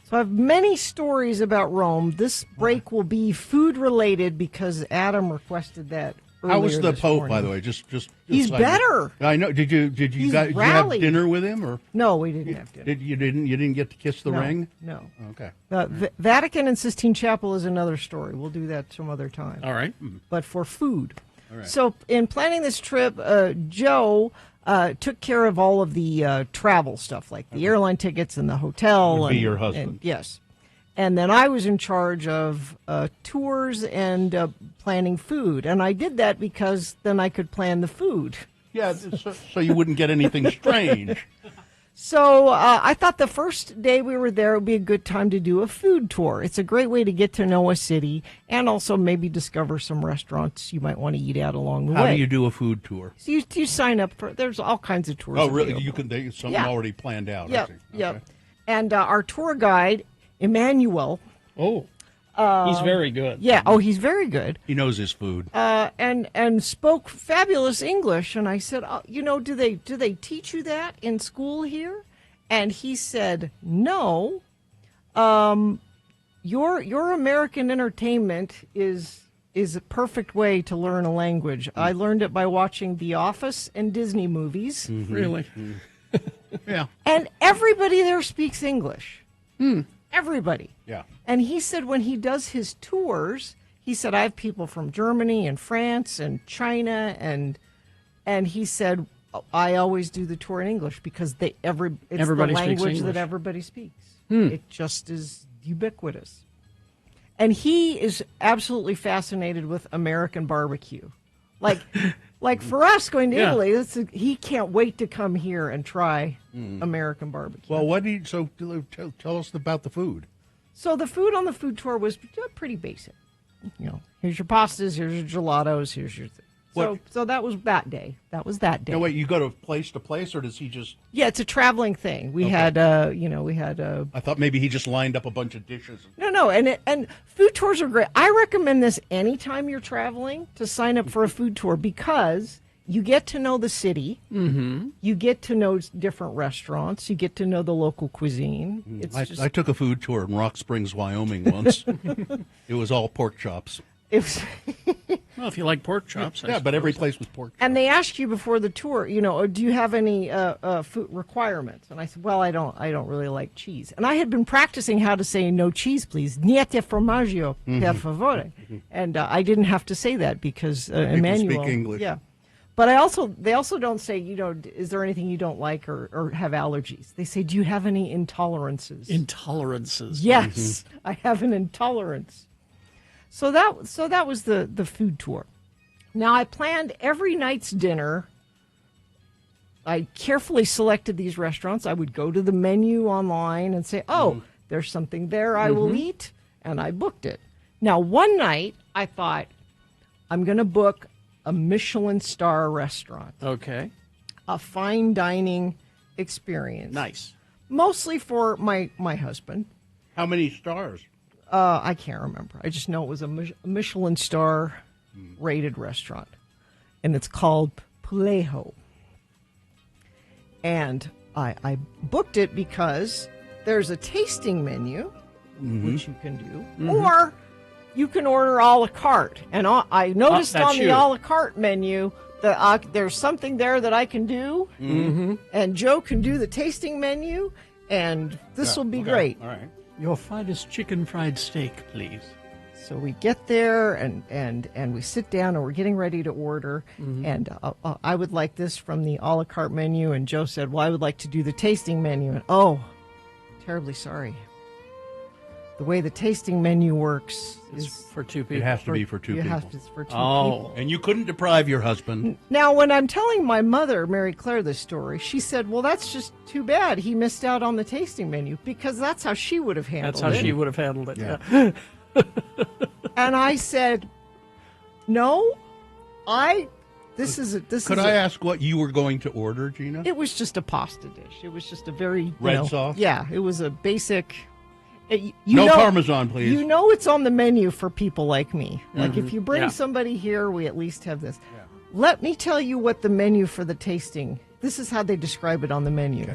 So I have many stories about Rome. This break will be food-related because Adam requested that earlier. How was the this Pope, morning. by the way? Just He's better. I know. Did you have dinner with him, or no? We didn't have dinner. You didn't get to kiss the ring? No. Okay. Vatican and Sistine Chapel is another story. We'll do that some other time. All right. But for food. All right. So in planning this trip, Joe took care of all of the travel stuff, like the airline tickets and the hotel. Would be your husband. And, yes. And then I was in charge of tours and planning food. And I did that because then I could plan the food. Yeah, so you wouldn't get anything strange. So I thought the first day we were there would be a good time to do a food tour. It's a great way to get to know a city and also maybe discover some restaurants you might want to eat at along the way. How do you do a food tour? So you sign up for, there's all kinds of tours. Oh, really? available. Something already planned out. Yep, I see. yep. Okay. And our tour guide, Emmanuel. Oh, he's very good. Yeah, he's very good. He knows his food. And spoke fabulous English. And I said, do they teach you that in school here? And he said, no. Your American entertainment is a perfect way to learn a language. I learned it by watching The Office and Disney movies. Mm-hmm. Really? Yeah. And everybody there speaks English. Everybody. Yeah. And he said when he does his tours, he said, I have people from Germany and France and China, and he said, I always do the tour in English because it's everybody the speaks language English. that everybody speaks. It just is ubiquitous. And he is absolutely fascinated with American barbecue. Like for us going to Italy, he can't wait to come here and try American barbecue. Well, tell us about the food. So the food on the food tour was pretty basic. Here's your pastas, here's your gelatos, here's your thing. So that was that day. That was that day. No, wait, you go to place to place, or does he just? Yeah, it's a traveling thing. We had, I thought maybe he just lined up a bunch of dishes. No, and food tours are great. I recommend this anytime you're traveling to sign up for a food tour because you get to know the city. Mm-hmm. You get to know different restaurants. You get to know the local cuisine. I took a food tour in Rock Springs, Wyoming once. It was all pork chops. Well, if you like pork chops, yeah, but every place was pork chops. And they asked you before the tour, do you have any food requirements? And I said, well, I don't really like cheese. And I had been practicing how to say no cheese, please. Niente formaggio, per favore. And I didn't have to say that because Emmanuel speak English. Yeah. But they also don't say, is there anything you don't like or have allergies? They say, do you have any intolerances? Intolerances. Yes, I have an intolerance. So that was the food tour. Now, I planned every night's dinner. I carefully selected these restaurants. I would go to the menu online and say, there's something there I will eat, and I booked it. Now, one night, I thought, I'm going to book a Michelin star restaurant. Okay. A fine dining experience. Nice. Mostly for my husband. How many stars? I can't remember. I just know it was a Michelin star rated restaurant. And it's called Pulejo. And I booked it because there's a tasting menu, which you can do, or you can order a la carte. And I noticed on the a la carte menu that there's something there that I can do, and Joe can do the tasting menu, and this will be great. All right. Your finest chicken fried steak, please. So we get there and we sit down and we're getting ready to order. And I would like this from the a la carte menu. And Joe said, well, I would like to do the tasting menu. And terribly sorry. The way the tasting menu works is for two people. It has to be for two people. It's for two people. And you couldn't deprive your husband. Now, when I'm telling my mother, Mary Claire, this story, she said, well, that's just too bad. He missed out on the tasting menu because that's how she would have handled it. That's how she would have handled it. Yeah. And I said, no, Could I ask what you were going to order, Gina? It was just a pasta dish. It was just a very red sauce. Yeah, it was a basic. No Parmesan, please. You know it's on the menu for people like me. Like if you bring somebody here, we at least have this. Yeah. Let me tell you what the menu for the tasting. This is how they describe it on the menu.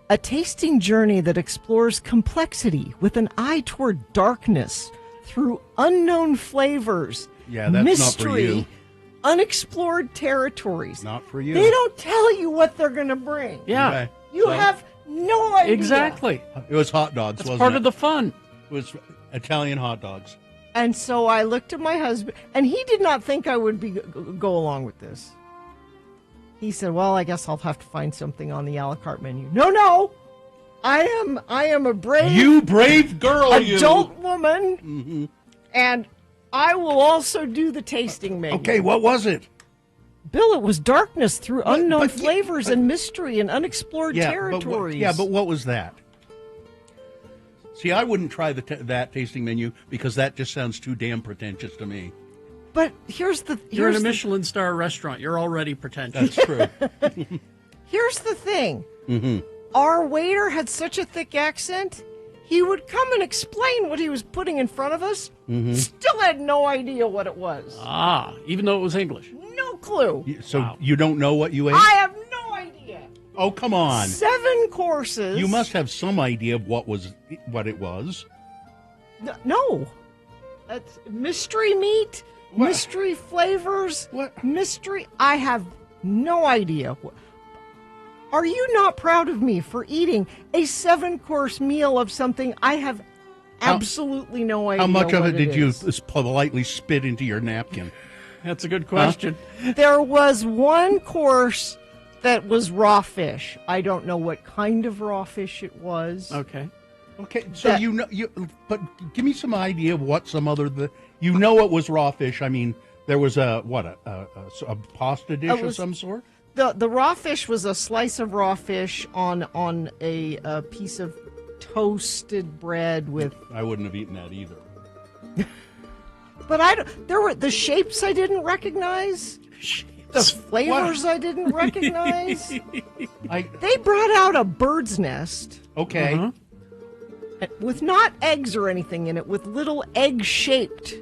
A tasting journey that explores complexity with an eye toward darkness through unknown flavors, Yeah, that's mystery, not for you. unexplored territories. Not for you. They don't tell you what they're going to bring. Yeah, Okay. You So, have no idea. exactly. It was hot dogs, That's wasn't part it? of the fun. It was Italian hot dogs. And so I looked at my husband, and he did not think I would go along with this. He said, "Well, I guess I'll have to find something on the a la carte menu." No, I am a brave, You brave girl, adult you. woman, and I will also do the tasting menu. Okay, what was it? Bill, it was darkness through unknown but- flavors and mystery and unexplored territories. But what was that? See, I wouldn't try that tasting menu because that just sounds too damn pretentious to me. But here's the You're in a here's the- Michelin star restaurant. You're already pretentious. That's true. Here's the thing. Our waiter had such a thick accent, he would come and explain what he was putting in front of us. Still had no idea what it was. Even though it was English. No clue. So Wow. you don't know what you ate? I have no idea. Oh, come on. 7 courses. You must have some idea of what it was. No. That's mystery meat, What? mystery flavors, What? mystery. I have no idea. Are you not proud of me for eating a 7-course meal of something I have absolutely no idea? How much of what it did you is? politely spit into your napkin? That's a good question. There was one course that was raw fish. I don't know what kind of raw fish it was. Okay. Okay, so That- but give me some idea of what some other you know it was raw fish. I mean, there was a pasta dish of was- some sort. The raw fish was a slice of raw fish on a piece of toasted bread with. I wouldn't have eaten that either. But there were the shapes I didn't recognize. The flavors I didn't recognize. They brought out a bird's nest Okay. Uh-huh. with not eggs or anything in it, with little egg-shaped.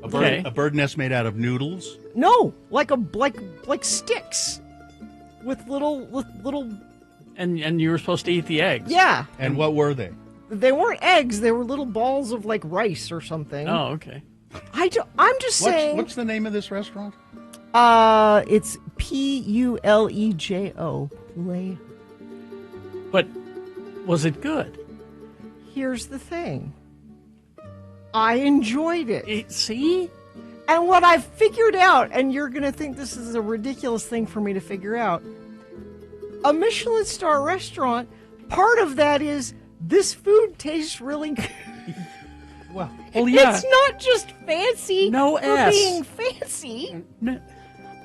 Okay. A bird nest made out of noodles. No, like sticks with little. And you were supposed to eat the eggs. Yeah, And what were they? they weren't eggs. They were little balls of like rice or something. Oh, okay. I'm just saying. What's the name of this restaurant? It's Pulejo. Pulejo. But was it good? Here's the thing. I enjoyed it. See? And what I figured out, and you're going to think this is a ridiculous thing for me to figure out, a Michelin star restaurant, part of that is this food tastes really good. Well, Well, yeah. It's not just fancy No for S. being fancy. No.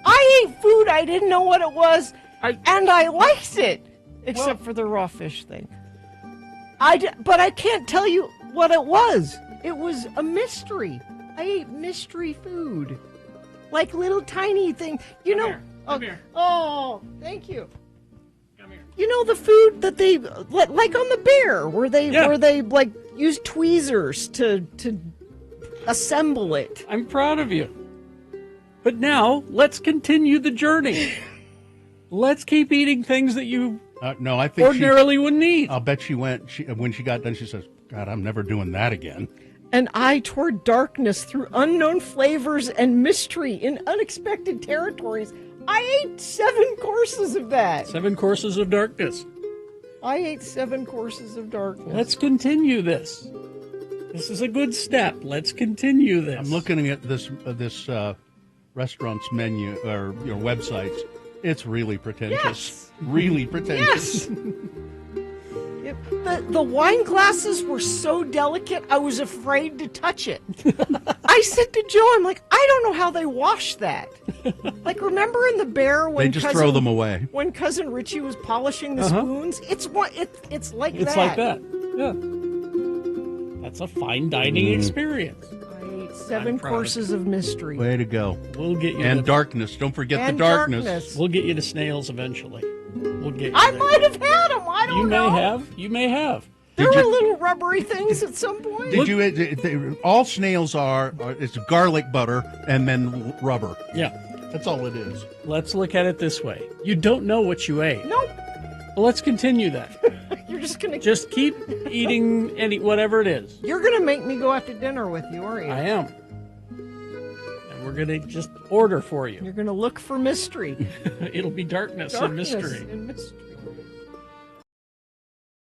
I ate food I didn't know what it was, I- and I liked it, except for the raw fish thing. But I can't tell you what it was. It was a mystery. I ate mystery food, like little tiny things. You know. here. Come here. Oh, thank you. Come here. You know the food that they like on the bear, where they like use tweezers to assemble it. I'm proud of you. But now, let's continue the journey. Let's keep eating things that you no, I think ordinarily wouldn't eat. I'll bet she went. When she got done, she says, "God, I'm never doing that again." An eye toward darkness through unknown flavors and mystery in unexpected territories. I ate 7 courses of that. 7 courses of darkness. I ate 7 courses of darkness. Let's continue this. This is a good step. Let's continue this. I'm looking at this restaurant's menu or websites. It's really pretentious. Yes. Really pretentious. Yes. The wine glasses were so delicate, I was afraid to touch it. I said to Joe, I'm like, I don't know how they wash that. Like, remember in The Bear when They just throw them away. When Cousin Richie was polishing the spoons? It's like It's that. like that. Yeah. That's a fine dining experience. I ate I'm 7 proud of courses of mystery. Way to go. We'll get you And to, darkness. Don't forget And the darkness. we'll get you to snails eventually. We'll get you I there. might have had them. I don't You may know. have. You may have. There Did were you- little rubbery things at some point. Did you? All snails are it's garlic butter and then rubber. Yeah. That's all it is. Let's look at it this way. You don't know what you ate. Nope. Well, let's continue that. You're just gonna Just keep eating whatever it is. You're gonna make me go out to dinner with you, aren't you? I am. And we're going to just order for you. You're gonna look for mystery. It'll be darkness and mystery. And mystery.